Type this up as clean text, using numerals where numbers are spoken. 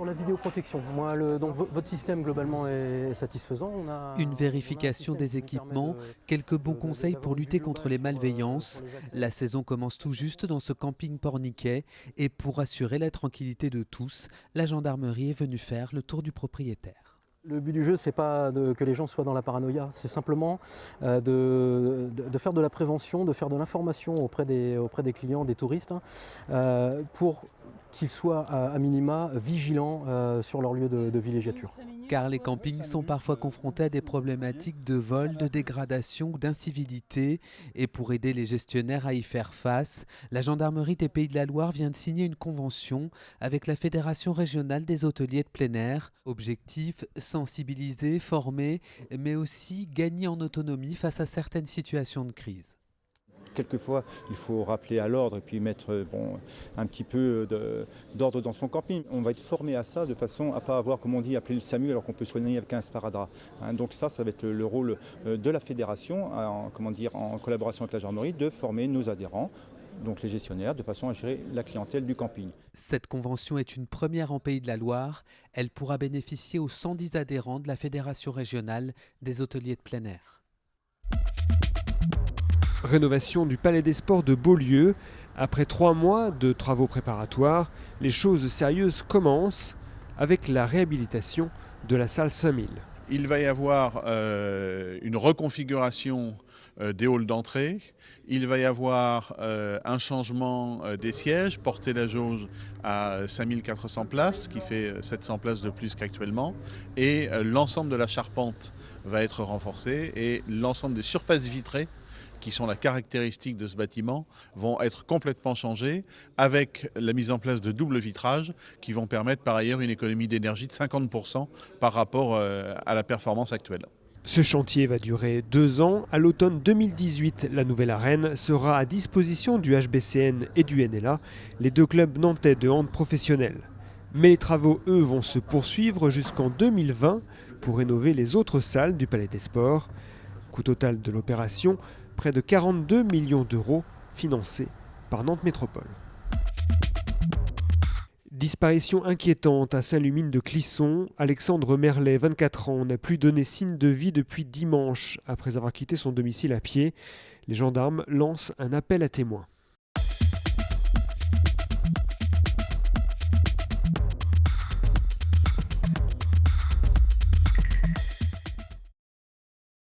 la vidéoprotection, donc votre système globalement est satisfaisant. Une vérification des équipements, quelques bons conseils pour lutter contre les malveillances. La saison commence tout juste dans ce camping porniquais et pour assurer la tranquillité de tous, la gendarmerie est venue faire le tour du propriétaire. Le but du jeu, c'est pas que les gens soient dans la paranoïa, c'est simplement de faire de la prévention, de faire de l'information auprès des clients, des touristes, pour qu'ils soient à minima vigilants sur leur lieu de villégiature. Car les campings sont parfois confrontés à des problématiques de vol, de dégradation ou d'incivilité. Et pour aider les gestionnaires à y faire face, la gendarmerie des Pays de la Loire vient de signer une convention avec la Fédération régionale des hôteliers de plein air. Objectif, sensibiliser, former, mais aussi gagner en autonomie face à certaines situations de crise. Quelquefois, il faut rappeler à l'ordre et puis mettre un petit peu d'ordre dans son camping. On va être formé à ça de façon à ne pas avoir, comme on dit, appelé le SAMU alors qu'on peut soigner avec un sparadrap. Donc ça va être le rôle de la fédération, en collaboration avec la gendarmerie, de former nos adhérents, donc les gestionnaires, de façon à gérer la clientèle du camping. Cette convention est une première en Pays de la Loire. Elle pourra bénéficier aux 110 adhérents de la Fédération régionale des hôteliers de plein air. Rénovation du Palais des Sports de Beaulieu. Après 3 mois de travaux préparatoires, les choses sérieuses commencent avec la réhabilitation de la salle 5000. Il va y avoir une reconfiguration des halls d'entrée. Il va y avoir un changement des sièges, porter la jauge à 5400 places, qui fait 700 places de plus qu'actuellement. Et l'ensemble de la charpente va être renforcé et l'ensemble des surfaces vitrées qui sont la caractéristique de ce bâtiment, vont être complètement changés avec la mise en place de double vitrage qui vont permettre par ailleurs une économie d'énergie de 50% par rapport à la performance actuelle. Ce chantier va durer 2 ans. À l'automne 2018, la nouvelle arène sera à disposition du HBCN et du NLA, les 2 clubs nantais de hand professionnels. Mais les travaux, eux, vont se poursuivre jusqu'en 2020 pour rénover les autres salles du Palais des Sports. Coût total de l'opération, près de 42 millions d'euros financés par Nantes Métropole. Disparition inquiétante à Saint-Lumine de Clisson. Alexandre Merlet, 24 ans, n'a plus donné signe de vie depuis dimanche après avoir quitté son domicile à pied. Les gendarmes lancent un appel à témoins.